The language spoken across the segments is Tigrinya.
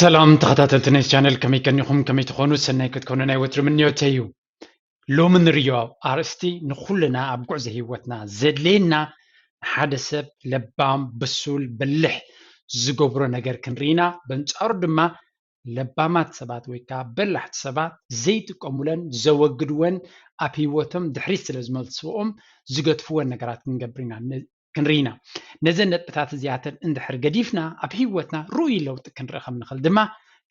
ሰላም ተኸታተልቲ ናይ ቻነል ከመይ ከኒኹም ከመይ ትኾኑ ሰናይ ክትኮኑ ናይ ወትሪ ምንዮት እዩ ሎሚ ንሪኦ ኣርእስቲ ንኩልና ኣብ ጉዕዞ ሂወትና ዘድልየና ሓደ ሰብ ለባም ብሱል በልሕ ዝገብሮ ነገር ክንሪኢና በንጻሩ ድማ ለባማት ሰባት ወይ ከዓ በላሕቲ ሰባት ዘይጥቀሙለን ዘወግድወን ኣብ ሂወቶም ድሕሪት ስለ ዝመልስዎም ዝገጥፍወን ነገራት ክንገብር ክንሪኢና ነዘን ነጥብታት እዚኣተን እንድሕር ገዲፍና ኣብ ሂወትና ርኡይ ለውጢ ክንርኢ ከም ንኽእል ድማ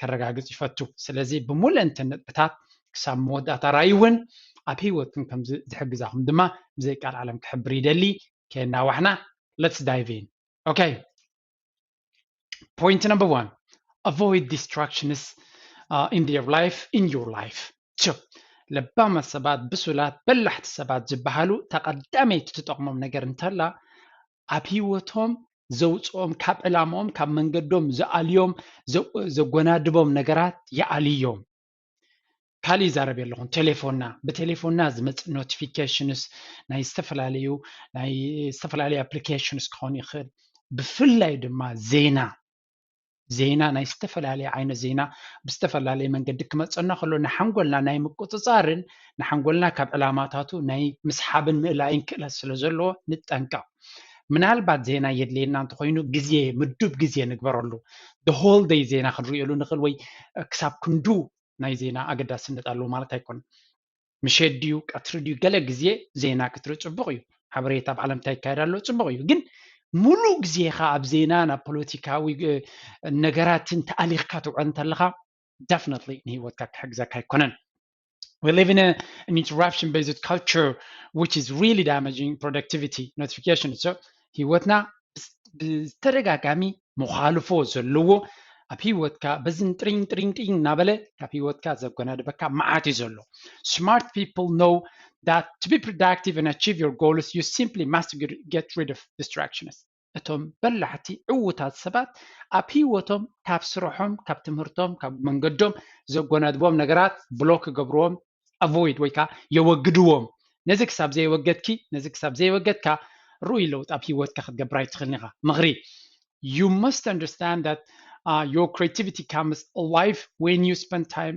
ከረጋግፅ ይፈቱ ስለዚ ብሙሉእ እንተን ነጥብታት ክሳብ መወዳእታ ራእይ እውን ኣብ ሂወትኩም ከም ዝሕግዛኩም ድማ ብዘይ ቃል ዓለም ክሕብር ይደሊ ከናዋሕና let's dive in okay point number 1 avoid distractions in their life in your life so ለባማ ሰባት ብሱላት በላሕቲ ሰባት ዝበሃሉ ተቐዳመይቲ ትጠቕሞም ነገር እንተላ ኣብ ሂወቶም ዘውፅኦም ካብ ዕላማኦም ካብ መንገዶም ዝኣልዮም ዘጎናድቦም ነገራት ይኣልዮም ካሊእ ዛረብ የለኹም ቴሌፎንና ብቴሌፎንና ዝመፅእ ኖቲፊኬሽንስ ናይ ዝተፈላለዩ ኣፕሊኬሽንስ ክኾን ይኽእል ብፍላይ ድማ ዜና ናይ ዝተፈላለየ ዓይነት ዜና ብዝተፈላለየ መንገዲ ክመፀና ከሎ ንሓንጎልና ናይ ምቁፅፃርን ንሓንጎልና ካብ ዕላማታቱ ናይ ምስሓብን ምእላይን ክእለት ስለ ዘለዎ ንጠንቀቕ ምናልባት ዜና የድልየና እንተኮይኑ ግዜ ምዱብ ግዜ ንግበረሉ the whole day ዜና ክንሪእሉ ንኽእል ወይ ክሳብ ክንዱ ናይ ዜና ኣገዳስነት ኣለዎ ማለት ኣይኮነን ምሸት ድዩ ቀትሪ ድዩ ገለ ግዜ ዜና ክትርኢ ፅቡቕ እዩ ሓበሬታ ኣብ ዓለም እንታይ ይካየድ ኣሎ ፅቡቕ እዩ ግን ሙሉእ ግዜኻ ኣብ ዜና ናብ ፖለቲካዊ ነገራትን ተኣሊኽካ ትውዕል እንተለኻ definitely ንሂወትካ ክሕግዘካ ኣይኮነን We live in an interruption-based culture, which is really damaging productivity, notification. So, ሂወትና ብተደጋጋሚ መኻልፎ ዘለዎ ኣብ ሂወትካ በዝን ጥሪንግ እናበለ ካብ ሂወትካ ዘጎናድበካ መዓት እዩ ዘሎ smart people know that to be productive and achieve your goals you simply must get rid of distractions እቶም በላሕቲ ዕውታት ሰባት ኣብ ሂወቶም ካብ ስርሖም ካብ ትምህርቶም ካብ መንገዶም ዘጎናድቦም ነገራት ብሎክ ገብርዎም avoid ወይ ከዓ የወግድዎም ነዚ ክሳብ ዘይወገድካ ርኡይ ለውጥ ኣብ ሂወትካ ክትገብር ኣይትኽእልን ኢኻ ምኽሪ you must understand that your creativity comes alive when you spend time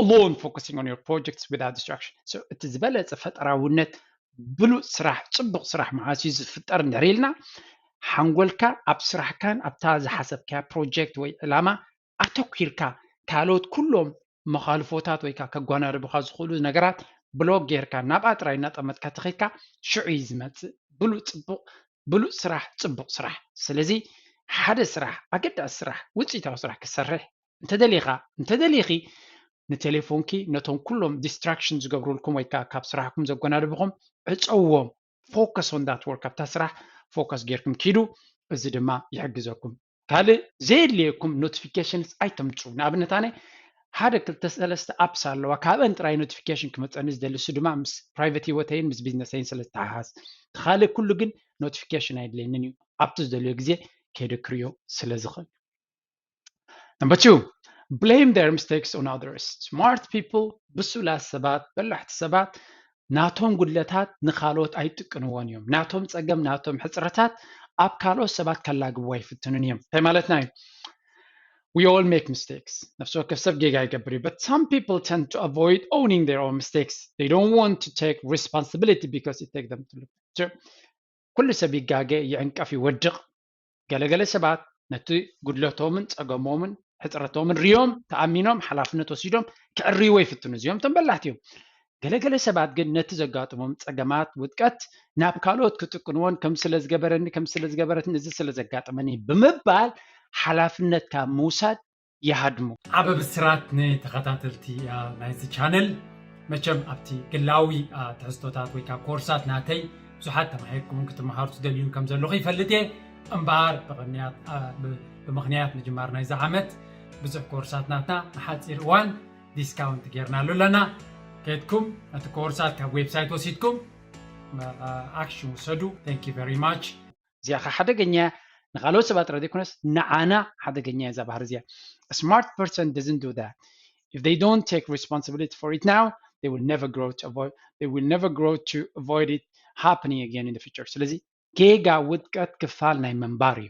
alone focusing on your projects without distraction so እቲ ዝበለፀ ፈጠራውነት ብሉፅ ስራሕ ፅቡቕ ስራሕ መዓስ እዩ ዝፍጠር ንሪኢልና ሓንጎልካ ኣብ ስራሕካን ኣብታ ዝሓሰብካ ፕሮጀክት ወይ ዕላማ ኣተኲርካ ካልኦት ኩሎም መኻልፎታት ወይ ከዓ ከጓናድቡካ ዝኽእሉ ነገራት ብሎክ ጌርካ ናብ ኣጥራይ እናጠመጥካ ተኸይድካ ሽዑ እዩ ዝመፅእ ብሉፅ ስራሕ ፅቡቕ ስራሕ ስለዚ ሓደ ስራሕ ኣገዳሲ ስራሕ ውፅኢታዊ ስራሕ ክሰርሕ እንተደሊኺ ንቴሌፎንኪ ነቶም ኩሎም ዲስትራክሽን ዝገብሩልኩም ወይ ከዓ ካብ ስራሕኩም ዘጎናድብኹም ዕፀውዎም ፎከስ ኦን ዳት ወርክ ኣብታ ስራሕ ፎከስ ጌርኩም ኪዱ እዚ ድማ ይሕግዘኩም ካልእ ዘየድልየኩም ኖቲፊኬሽንስ ኣይተምፅኡ ንኣብነት ኣነ ሓደ ክልተ ሰለስተ ኣፕስ ኣለዋ ካብአን ጥራይ ኖቲፊኬሽን ክመፀኒ ዝደሊ እሱ ድማ ምስ ፕራይቬት ሂወተይን ምስ ቢዝነሰይን ስለ ዝተሓሓዝ ካልእ ኩሉ ግን ኖቲፊኬሽን ኣይድልየንን እዩ ኣብቲ ዝደልዮ ግዜ ከይደ ክሪዮ ስለ ዝኽእል number 2 blame their mistakes on others smart people ብሱላት ሰባት በላሕቲ ሰባት ናቶም ጉድለታት ንኻልኦት ኣይጥቀንዎን እዮም ናቶም ፀገም ናቶም ሕፅረታት ኣብ ካልኦት ሰባት ከላግብዎ ኣይፍትኑን እዮም እንታይ ማለትና እዩ We all make mistakes. But some people tend to avoid owning their own mistakes. They don't want to take responsibility because it takes them to look. So, كل سبي جاجة يعنكف يودق. جل سبات نتي قدلتهم تجمعهم حترتهم ريوم تأمينهم حلافنا توسيدهم كالريوي في التنزيهم تنبلعتهم. جل سبات قد نتزجاتهم تجمعات ودكت نابكالوت كتكونون كم سلز جبرت نزل سلز جات مني بمبال ሓላፍነትካ ምውሳድ ይሃድሙ ዓበ ብስራት ንተኸታተልቲ ናይዚ ቻነል መቸም ኣብቲ ግላዊ ትሕዝቶታት ወይ ከዓ ኮርሳት ናተይ ብዙሓት ተማሂርኩም ክትመሃሩ ትደልዩ ከም ዘለኹ ይፈልጥ እየ እምበር ብምኽንያት ምጅማር ናይዚ ዓመት ብዙሕ ኮርሳት ናትና ንሓፂር እዋን ዲስካውንት ጌርናሉ ኣለና ከድኩም ነቲ ኮርሳት ካብ ዌብሳይት ወሲድኩም ኣክሽን ውሰዱ ቴንክ ዩ ቨሪ ማች እዚኣ ሓደገኛ نخلو سبات رادي كونس نعانا حدا جنيا زبهر زيا. A smart person doesn't do that. If they don't take responsibility for it now, they will never grow to avoid it happening again in the future. ስለዚህ ጌጋ ውጥቀት ክፋል ናይ መንባር እዩ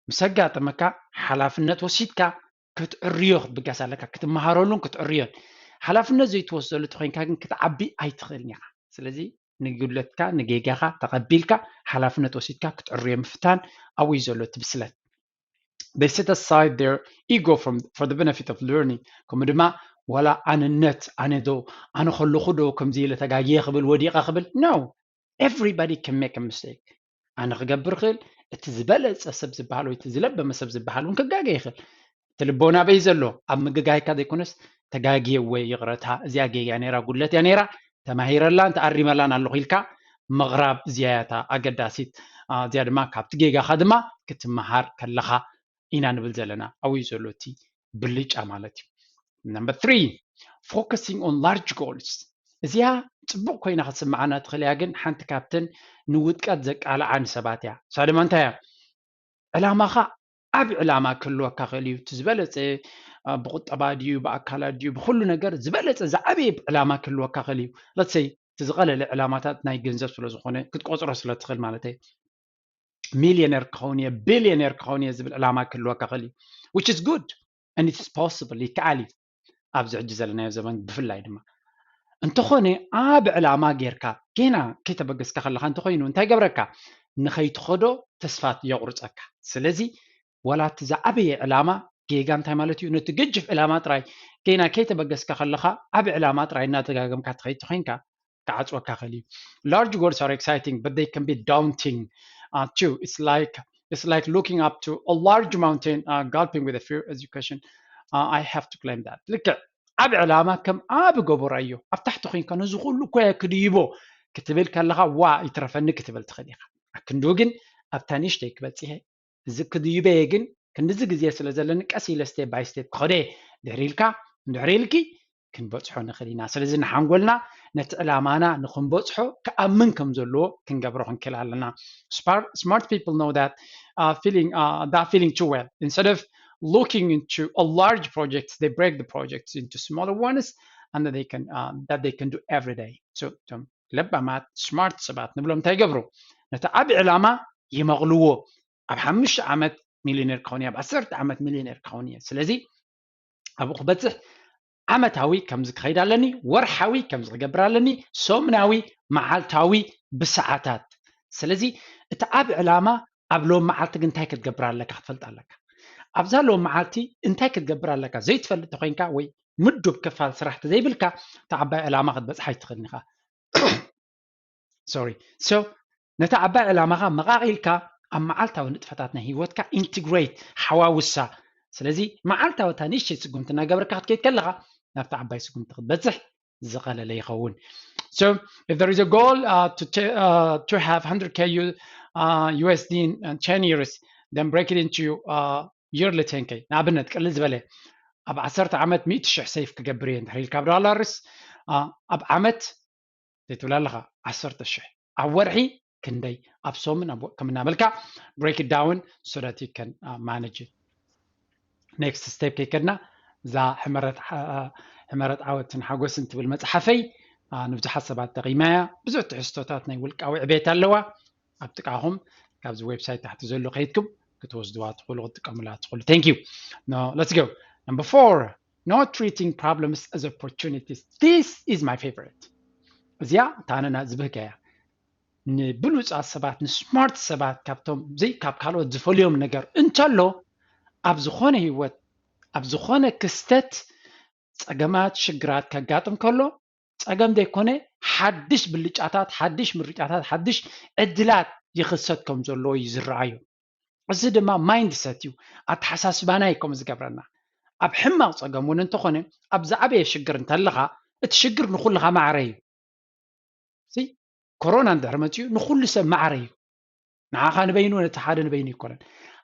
مسجات مكا حلافنة وسيتكا كتعريوه بجاسالك كتمهارولون كتعريون حلافنة زي توصل تخين كان كتعبي أي تخيلنيها سلزي نقولتك نجيجها تقبلك حلافنة وسيتكا كتعريو مفتان أو يزولت بسلت. They set aside their ego for the benefit of learning. كم دما ولا أنا النت أنا دو أنا خلو خدو كم زي لتجاجي قبل ودي قبل. No, everybody can make a mistake. أنا خجبر خيل تزبلت أسب زبحلو يتزلب بمسب زبحلو إنك جاجي خيل تلبونا بيزلو أما جاي كذا يكونس تجاجي ويغرتها زياجي يعني را قلت يعني را تماهير الله أنت أري ملان اللوهيلكا مغرب زيادة أجداسيت زيادة ما كابت جيجا خدمة كتمهار كلها إنا نبل زلنا أو يزلوتي بلج أمالتي. Number 3, focusing on large goals. زيها تبقى كوينا خصم معنا تخليها حنت كابتن نودكات زك على عن سباتها سالم أنت علامة خا أبي علامة كله كخليو تزبلت بقط أباديو بأكلاديو بخلو نجار زبلت إذا أبي علامة كله كخليو let's say تزغل العلامات ناي جنزب سلا زخونة كنت قصر سلا تخل مالتي مليونير كونية بليونير كونية زبل علامة كله كخليو which is good and it's possible يكالي أبزع جزلنا زمان بفلاي دما انت خوني علامة غيركا كينا كتب بس كخلخ انت خوينو انت جبركا نخيت خدو تسفات يغرصك سلازي ولا تزعبي علامة كيغا انت مالتيو نتججف علامات راي كينا كتب بس كخلخا علامات راي ناتغاغم كتخيت خوينكا كعصوكا خلي. Large goals are exciting but they can be daunting too. It's like looking up to a large mountain gulping with a fear education. I have to claim that. لك أب علامة كم أب جبر أيو أفتحت خين كانوا زغلوا كوي كديبو كتبل كلها وا يترفن كتبل تخليها لكن دوجن أفتانيش تيك بتسيه زك ديبيجن كن زك زي سلزلنك أسئلة ستيب باي ستيب خده دعريلكي كن بتصحون خلينا سلزنا حنقولنا نتعلمنا نخون بتصحو كأمنكم زلوا كن جبرهم كلا لنا. Smart people know that feeling too well. Instead of looking into a large project, they break the projects into smaller ones and that they can do every day. So لبا ما smart سبات نبلهم تيجبروا نتعب علامة يمغلوه أبحمش عمت مليونير كونية بأسرت عمت مليونير كونية سلزي أبو خبته عمتاوي كم زخيد علني ورحاوي كم زجبر علني سومناوي معالتاوي بساعات سلزي تعب علامة قبلهم معالتك انتهي كتجبر لك حفلت عليك أبزالو معالتي انتهي كتجبر لك زي تفلت خوينكا وي مدو بكفال سرحت زي بالكا تعبى علامة قد بس حيتخلنيها sorry so نتعبى علامة مغاقيلكا أم معالتا ونتفتاتنا هيوتكا integrate حواوسا سلازي معالتا وتانيش سقمتنا قبركا حتكيت كلها نفتعبى سقمت قد بزح زغال لي يخون. So if there is a goal to have 100k USD in 10 years then break it into yearly 10k نابنت كل زبالة أب عصرت عمت 100 شح سيف كجبرين هاي الكابرالارس أب عمت تقول لها عصرت الشح أورحي كندي أبصومن أبو كمنا ملكا break it down so that you can manage it. Next step كنا ذا حمرت عاوت حاجوس انت بالمتحفي نبدأ حسب تقييمها بزوت حستوتاتنا يقولك أو عبيت اللوا أبتقاهم كابز ويب سايت تحت زلوا قيدكم كتوزدوا تقولوا تكملوا تقولوا thank you. Now let's go. Number 4, not treating problems as opportunities. This is my favorite. زيا تاننا زبكة نبلوز السبات نسمارت سبات كابتم زي كاب كالو زفوليوم نجار انتلو أبزخونه هيوت أبزخونه كستت أجمعات شجرات كجاتم كله أجمع ده كونه حدش باللجاتات حدش مرجعات حدش أدلات يخصتكم زلوا يزرعيو أزيد ما مايند سيتيو أتحساس بنايكم زجبرنا أبحمق أجمعون انتخونه أبزعبي شجر انتلها تشجر نخلها معريو سي كورونا درمتيو نخل سب معريو نعاقا نبينو نتحاد نبيني كلن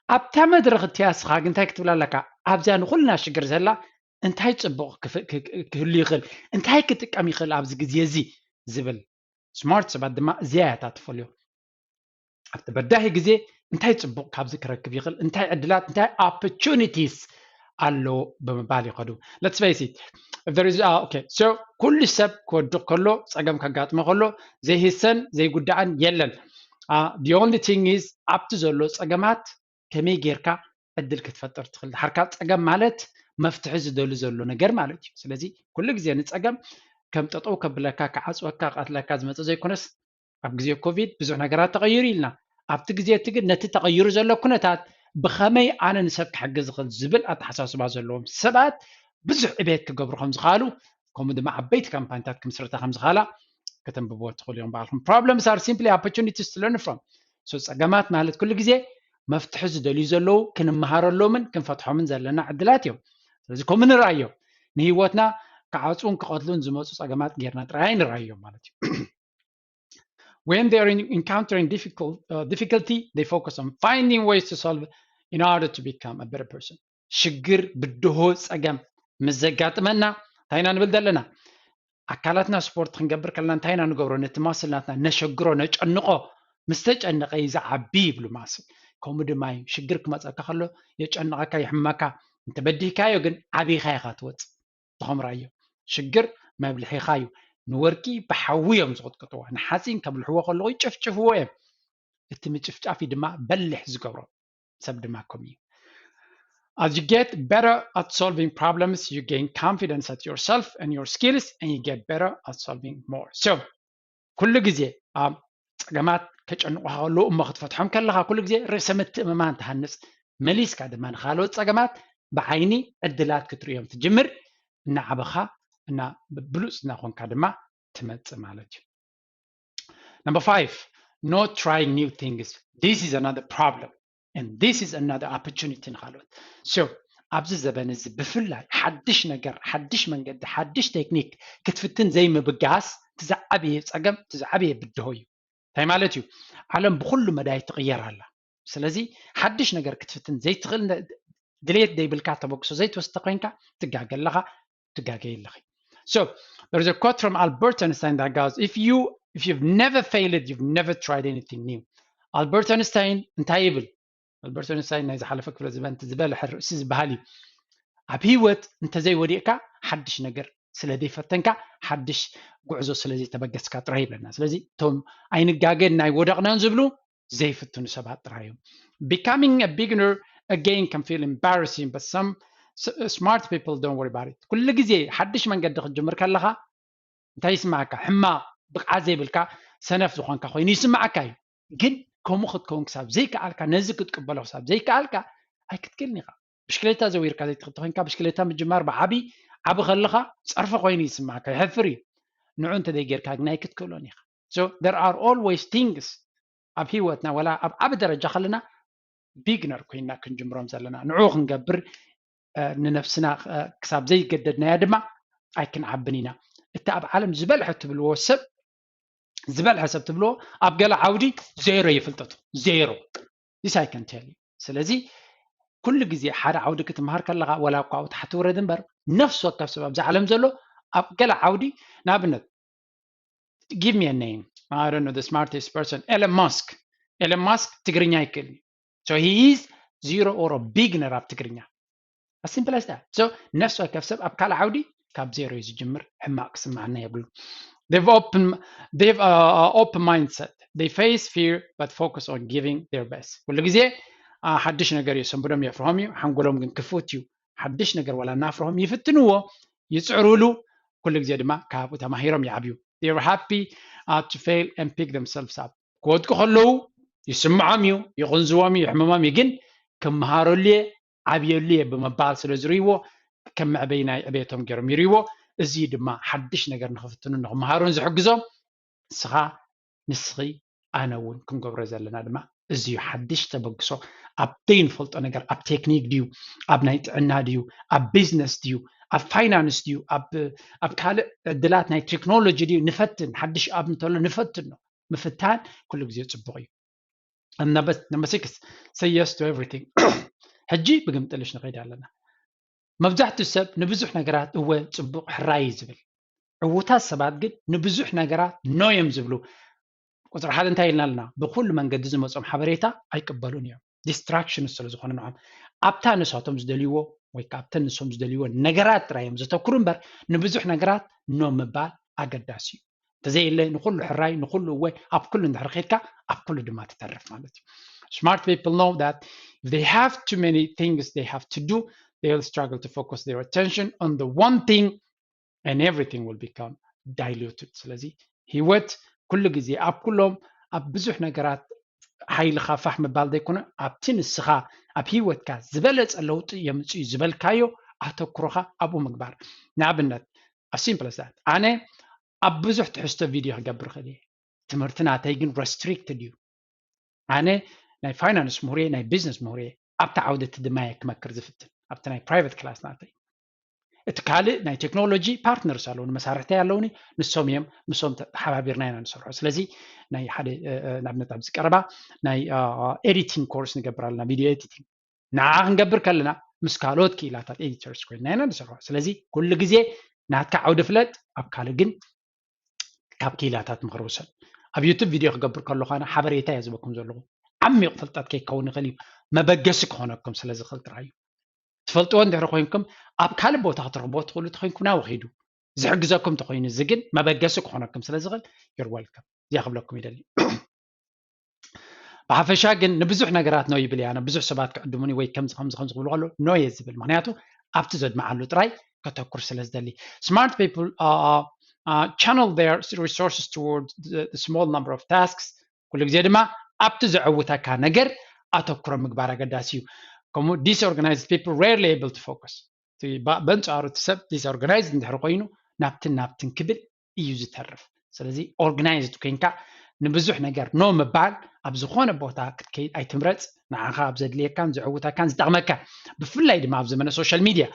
أبتمد رغتياس خاق انتهي كتبلا لك أبزا نخلنا شجر زلا انتهي تصبغ كهلي خل انتهي كتك أمي خل أبز جزيزي زبل سمارت سباد دماء زيادة تفوليو أبتبداهي جزي እንታይ ጽቡቕ ካብዚ ክረክብ ይኽእል እንታይ ዕድላት እንታይ opportunities ኣለዎ ብምባል ይኸዱ let's face it if there is okay so ኩሉ ሰብ ክወድቕ ከሎ ፀገም ከጋጥሞ ከሎ ዘይህሰን ዘይጉዳእን የለን the only thing is ኣብቲ ዘሎ ፀገማት ከመይ ጌርካ ዕድል ክትፈጥር ትኽእል ሓርካ ፀገም ማለት መፍትሒ ዝደሉ ዘሎ ነገር ማለት እዩ ስለዚ ኩሉ ግዜ ንፀገም ከም ጠጠው ከብለካ ክዓፅወካ ቃትለካ ዝመፀ ዘይኮነስ ኣብ ግዜ ኮቪድ ብዙሕ ነገራት ተቐይሩ ኢልና ኣብቲ ግዜ እቲ ግን ነቲ ተቐይሩ ዘሎ ኩነታት ብኸመይ ኣነ ንሰብ ክሕግዝ ዝኽእል ዝብል ኣተሓሳስባ ዘለዎም ሰባት ብዙሕ ዕቤት ክገብሩ ከም ዝኽኣሉ ከምኡ ድማ ዓበይቲ ካምፓኒታት ክምስርታ ከም ዝኽኣላ ከተንብብዎ ትኽእሉ እዮም ባዕልኩም problems are simply opportunities to learn from so ፀገማት ማለት ኩሉ ግዜ መፍትሒ ዝደልዩ ዘለዉ ክንመሃረሎምን ክንፈትሖምን ዘለና ዕድላት እዮም ስለዚ ከምኡ ንርኣዮ ንሂወትና ክዓፅውን ክቐትሉን ዝመፁ ፀገማት ጌርና ጥራይ ንርኣዮም ማለት እዩ when they are encountering difficulty they focus on finding ways to solve in order to become a better person ሽግር ብድሆ ፀገም ምዘጋጥመና እንታይና ንብል ዘለና ኣካላትና ስፖርት ክንገብር ከለና እንታይና ንገብሮ ነቲ ማስልናትና ነሸግሮ ነጨንቆ ምስ ተጨነቀ ይዝዓቢ ይብሉ ማስል ከምኡ ድማ እዩ ሽግር ክመፀካ ከሎ የጨንቐካ ይሕመካ እንተበዲህካዮ ግን ዓብይኻ ኢኻ ትወፅእ ዝኾም ራእዮ ሽግር መብልሒኻ እዩ ንወርቂ ብሓዊ እዮም ዝቕጥቅጥዎ ንሓፂን ከብልሕዎ ከለኹ ይጭፍጭፍዎ እዮም እቲ ምጭፍጫፊ ድማ በልሕ ዝገብሮ ሰብ ድማ ከምኡ እዩ As you get better at solving problems, you gain confidence at yourself and your skills, and you get better at solving more. So, كل جزء ፀገማት ከጨንቁኻ ከሎ እሞ ክትፈትሖም ከለኻ ኩሉ ግዜ ርእሰ ምትእምማን ትሃንፅ መሊስካ ድማ ንካልኦት ፀገማት ብዓይኒ ዕድላት ክትሪኦም ትጅምር እናዓበኻ እና ብሉፅ እናኾንካ ድማ ትመፅእ ማለት እዩ Number 5, not trying new things. This is another problem. And this is another opportunity ንካልኦት so ኣብዚ ዘበን እዚ ብፍላይ ሓድሽ ነገር ሓድሽ መንገዲ ሓድሽ ቴክኒክ ክትፍትን ዘይምብጋስ ትዛዓበየ ፀገም ትዛዓበየ ብድሆ እዩ እንታይ ማለት እዩ ዓለም ብኩሉ መዳይ ትቕየር ኣላ ስለዚ ሓድሽ ነገር ክትፍትን ዘይትኽእል ድሌት ዘይብልካ ተበግሶ ዘይትወስተ ኮይንካ ትጋገለኻ ትጋገየለኺ so there is a quote from Albert Einstein that goes if you've never failed you've never tried anything new Albert Einstein እንታይ ይብል Albert Einstein ናይ ዝሓለፈ ክፍለ ዘመን ዝበልሕ ርእሲ ዝበሃል እዩ ኣብ ሂወት እንተዘይወዲእካ ሓድሽ ነገር ስለዘይፈተንካ ሓድሽ ጉዕዞ ስለዘይተበገስካ ጥራይ ይብለና ስለዚ እቶም ኣይንጋገድ ናይ ወደቕናን ዝብሉ ዘይፍትኑ ሰባት ጥራይ እዮም becoming a beginner again can feel embarrassing but some smart people don't worry about it ኩሉ ግዜ ሓድሽ መንገዲ ክትጅምር ከለኻ እንታይ ይስማዓካ ሕማቕ ብቕዓት ዘይብልካ ሰነፍ ዝኾንካ ኮይኑ ይስማዓካ እዩ ግን ከምኡ ክትከውን ክሳብ ዘይከኣልካ ነዚ ክትቅበሎ ክሳብ ዘይከኣልካ ኣይክትክእልኒ ኢኻ ብሽክሌታ ዘዊርካ ዘይትኽእል ኮይንካ ብሽክሌታ ምጅማር ብዓቢ ዓቢ ከለኻ ፀርፊ ኮይኑ ይስማዓካ ይሕፍር እዩ ንዑ እንተዘይጌርካ ግን ኣይክትክእሎን ኢኻ so there are always things ኣብ ሂወትና ወላ ኣብ ዓቢ ደረጃ ከለና ቢግነር ኮይና ክንጅምሮም ዘለና ንዑ ክንገብር ንነፍስና ክሳብ ዘይገደድናያ ድማ ኣይክንዓብን ኢና እቲ ኣብ ዓለም ዝበልሐ ትብልዎ ሰብ ዝበልሐ ሰብ ትብሎ ኣብ ገለ ዓውዲ ዜሮ ይፍልጠቱ ዜሮ this I can tell you ስለዚ ኩሉ ግዜ ሓደ ዓውዲ ክትምሃር ከለኻ ወላ እኳ ኣብ ታሕቲ ውረድ እምበር ነፍሲ ወከፍ ሰብ ኣብዚ ዓለም ዘሎ ኣብ ገለ ዓውዲ ንኣብነት give me a name I don't know the smartest person Elon Musk ትግርኛ ይክእል so he is zero or a beginner ኣብ ትግርኛ as simple as that so ነፍሲ ወከፍ ሰብ ኣብ ካል ዓውዲ ካብ ዜሮ እዩ ዝጅምር ሕማቅ ክስማዓና የብሉ They've open mindset. They face fear but focus on giving their best. كل ጊዜ ሓድሽ ነገር የሰንብዶም የፍርሆም እዩ ሓንጎሎም ግን ክፉት እዩ ሓድሽ ነገር ወላ ናፍርሆም ይፍትንዎ ይፅዕሩሉ ኩሉ ግዜ ድማ ካብኡ ተማሂሮም ይዓብዩ They are happy to fail and pick themselves up. ክወድቁ ከለዉ ይስምዖም እዩ ይቕንዝዎም እዩ ይሕመሞም እዩ ግን ክመሃረሉ ዓብየሉ ብምባል ስለ ዝርይዎ ከም መዕበይ ናይ ዕቤቶም ገይሮም ይርይዎ እዚ ድማ ሓድሽ ነገር ንኽፍትኑ ንኽመሃሩን ዝሕግዞም ንስኻ ንስኺ ኣነ እውን ክንገብሮ ዘለና ድማ እዚ ሓድሽ ተበግሶ ኣብ ዘይንፈልጦ ነገር ኣብ ቴክኒክ ድዩ ኣብ ናይ ጥዕና ድዩ ኣብ ቢዝነስ ድዩ ኣብ ፋይናንስ ድዩ ኣብ ካልእ ዕድላት ናይ ቴክኖሎጂ ድዩ ንፈትን ሓድሽ ኣብ እንተሎ ንፈትን ነው ምፍታን ኩሉ ግዜ ፅቡቕ እዩ number 6 say yes to everything ሕጂ ብግምጥልሽ ንኸይድ ኣለና መብዛሕትኡ ሰብ ንብዙሕ ነገራት እወ ፅቡቕ ሕራይ ዝብል ዕውታት ሰባት ግን ንብዙሕ ነገራት ኖ እዮም ዝብሉ ቁፅሪ ሓደ እንታይ ኢልና ኣለና ብኩሉ መንገዲ ዝመፆም ሓበሬታ ኣይቅበሉን እዮም ዲስትራክሽን ስለ ዝኾነ ንዖም ኣብታ ንሳቶም ዝደልይዎ ወይ ከዓ ኣብተን ንሶም ዝደልይዎ ነገራት ጥራዮም ዘተኩሩ እምበር ንብዙሕ ነገራት ኖ ምባል ኣገዳሲ እዩ ተዘይለ ንኩሉ ሕራይ ንኩሉ ወይ ኣብ ኩሉ እንድሕር ኸድካ ኣብ ኩሉ ድማ ትተርፍ ማለት እዩ smart people know that if they have too many things they have to do they will struggle to focus their attention on the one thing and everything will become diluted ስለዚ ህይወት ኩሉ ግዜ ኣብ ኩሎም ኣብ ብዙሕ ነገራት ሓይልኻ ፋሕ ምባል ዘይኮነ ኣብቲ ንስኻ ኣብ ህይወትካ ዝበለፀ ለውጢ የምፅኡ ዝበልካዮ ኣተኩሮኻ ኣብኡ ምግባር ንኣብነት as simple as that ኣነ ኣብ ብዙሕ ትሕዝቶ ቪድዮ ክገብር ክእል እየ ትምህርቲ ናተይ ግን restricted እዩ ኣነ ናይ ፋይናንስ ምሁር ናይ ቢዝነስ ምሁር ኣብታ ዓውደቲ ድማ ክመክር ዝፍትን ኣብቲ ናይ ፕራይቬት ክላስ ናተይ እቲ ካልእ ናይ ቴክኖሎጂ ፓርትነርስ ኣለውኒ መሳርሕቲ ኣለውኒ ንሶም እዮም ንሶም ተሓባቢርና ኢና ንሰርሖ ስለዚ ናይ ሓደ ንኣብነት ኣብዚ ቀረባ ናይ ኤዲቲንግ ኮርስ ንገብር ኣለና ቪድዮ ኤዲቲንግ ንዓ ክንገብር ከለና ምስ ካልኦት ክኢላታት ኤዲተርስ ኮይና ኢና ንሰርሖ ስለዚ ኩሉ ግዜ ናትካ ዓውደ ፍለጥ ኣብ ካልእ ግን ካብ ክኢላታት ምክሪ ውሰድ ኣብ ዩቱብ ቪድዮ ክገብር ከለኹ ኣነ ሓበሬታ እየ ዝበኩም ዘለኹ ዓሚቕ ፍልጠት ከይከውን ይኽእል እዩ መበገሲ ክኾነኩም ስለ ዝኽእል ጥራይ እዩ ትፈልጥዎ እንድሕር ኮይንኩም ኣብ ካልእ ቦታ ክትረኽቦ ትኽእሉ ተኮይንኩም ናብኡ ኸይዱ ዝሕግዘኩም ተኮይኑ እዚ ግን መበገሲ ክኾነኩም ስለ ዝኽእል ዩር ዌልካም እዚኣ ክብለኩም ይደሊ ብሓፈሻ ግን ንብዙሕ ነገራት ኖ ይብል እያ ብዙሕ ሰባት ክዕድሙኒ ወይ ከምዚ ክብሉ ከሎ ኖ እየ ዝብል ምክንያቱ ኣብቲ ዘድመዓሉ ጥራይ ከተኩር ስለ ዝደሊ smart people channel their resources towards the small number of tasks ኩሉ ግዜ ድማ ኣብቲ ዘዕውተካ ነገር ኣተኩሮ ምግባር ኣገዳሲ እዩ ከምኡ disorganized people rarely able to focus በንጻሩ ሰብ disorganized እንድሕር ኮይኑ ናብትን ክብል እዩ ዝተርፍ ስለዚ organized ኮይንካ ንብዙሕ ነገር ኖ ምባል ኣብ ዝኾነ ቦታ ክትከይድ ኣይትምረፅ ንዓኻ ኣብ ዘድልየካን ዝዕውተካን ዝጠቕመካ ብፍላይ ድማ ኣብ ዘመነ ሶሻል ሚድያ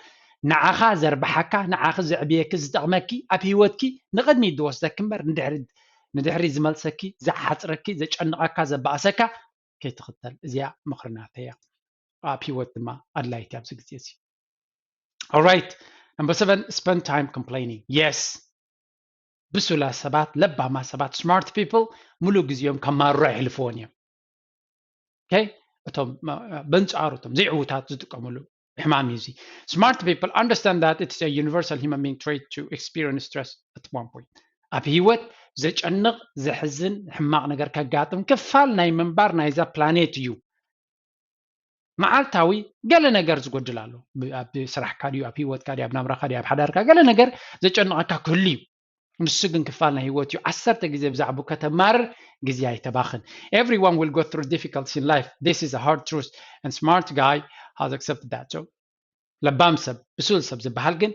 ንዓኻ ዘርባሓካ ንዓኻ ዘዕብየኪ ዝጠቕመኪ ኣብ ህይወትኪ ንቕድሚት ዝወስደኪ እምበር ንድሕሪ ዝመልሰኪ ዝሓፅረኪ ዘጨንቐካ ዘባእሰካ ከይትኽተል እዚኣ ምኽርናተያ ኣብ ህይወት ድማ ኣድላይቲ ኣብዚ ግዜ እዚ alright number 7 spend time complaining yes ብሱላ ሰባት ለባማ ሰባት smart people ሙሉ ግዜኦም ከማርሩ ይሕልፍዎን እዮም okay እቶም በንጻሩ እቶም ዘይዕውታት ዝጥቀምሉ ሕማም እዩ smart people understand that it is a universal human being trait to experience stress at one point ኣብ ህይወት ዘጨንቕ ዘሕዝን ሕማቕ ነገር ከጋጥም ክፋል ናይ ምንባር ናይዛ ፕላኔት እዩ መዓልታዊ ገለ ነገር ዝጎድል ኣሎ ኣብ ስራሕካ ድዩ ኣብ ህይወትካ ድዩ ኣብ ናብራካ ድዩ ኣብ ሓዳርካ ገለ ነገር ዘጨንቐካ ክህሉ እዩ ንሱ ግን ክፋል ናይ ህይወት እዩ 10 ግዜ ብዛዕባ ከተማርር ግዜ ኣይተባኽን everyone will go through difficulties in life this is a hard truth and smart guy has accepted that so ለባም ሰብ ብሱል ሰብ ዝበሃል ግን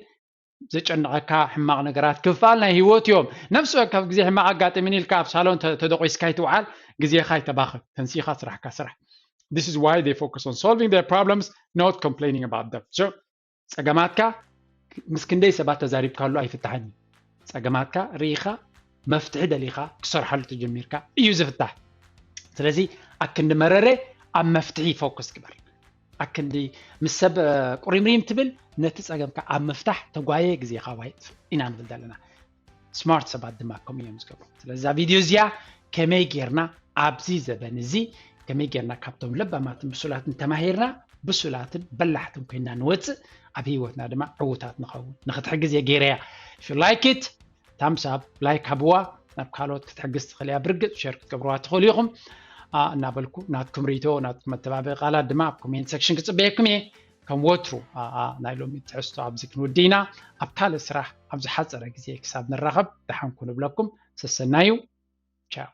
ዘጨንቐካ ሕማቕ ነገራት ክፋል ናይ ህይወት እዮም ነፍሱ ካብ ግዜ ሕማቕ ኣጋጥምን ኢልካ ኣብ ሳሎን ተደቆይስካ ይትውዓል ግዜኻ ኣይተባኽን ተንሲኻ ስራሕካ ስራሕ this is why they focus on solving their problems not complaining about them so ጸገማትካ ምስክንደይ ሰባት ተዛሪብካሉ ኣይፍታሕኒ ጸገማትካ ሪኢኻ መፍትሒ ደሊኻ ክሰርሓሉ ተጀሚርካ እዩ ዝፍታሕ ስለዚ ኣክንዲ መረረ ኣብ መፍትሒ ፎከስ ግበር ኣክንዲ ምስ ሰብ ቁሪምሪም ትብል ነቲ ጸገምካ ኣብ መፍታሕ ተጓየ ግዜኻ ዋይት ኢና ንብል ዘለና ስማርት ሰባት ድማ ከም እዮም ዝገብሩ ስለዚ ቪድዮ እዚኣ ከመይ ጌርና ኣብዚ ዘበን እዚ ከመይ ጌርና ካብቶም ለባማትን ብሱላትን ተማሂርና ብሱላትን በላሕትን ኮይና ንወፅእ ኣብ ህይወትና ድማ ዕውታት ንኸውን ንኽትሕግዝ እየ ገይረያ if you like it thumbs up like habwa ናብ ካልኦት ክትሕግዝ ትኽእል እያ ብርግፅ ሼር ክትገብሩዋ ትኽእሉ ኢኹም እናበልኩ ናትኩም ሪቶ ናትኩም መተባበቂ ቃላት ድማ ኣብ ኮሜንት ሴክሽን ክፅበየኩም እየ ከም ወትሩ ናይ ሎሚ ትሕዝቶ ኣብዚ ክንውዲና ኣብ ካልእ ስራሕ ኣብ ዝሓፀረ ግዜ ክሳብ ንራኸብ ደሓን ኩኑ ብለኩም ሰሰናዩ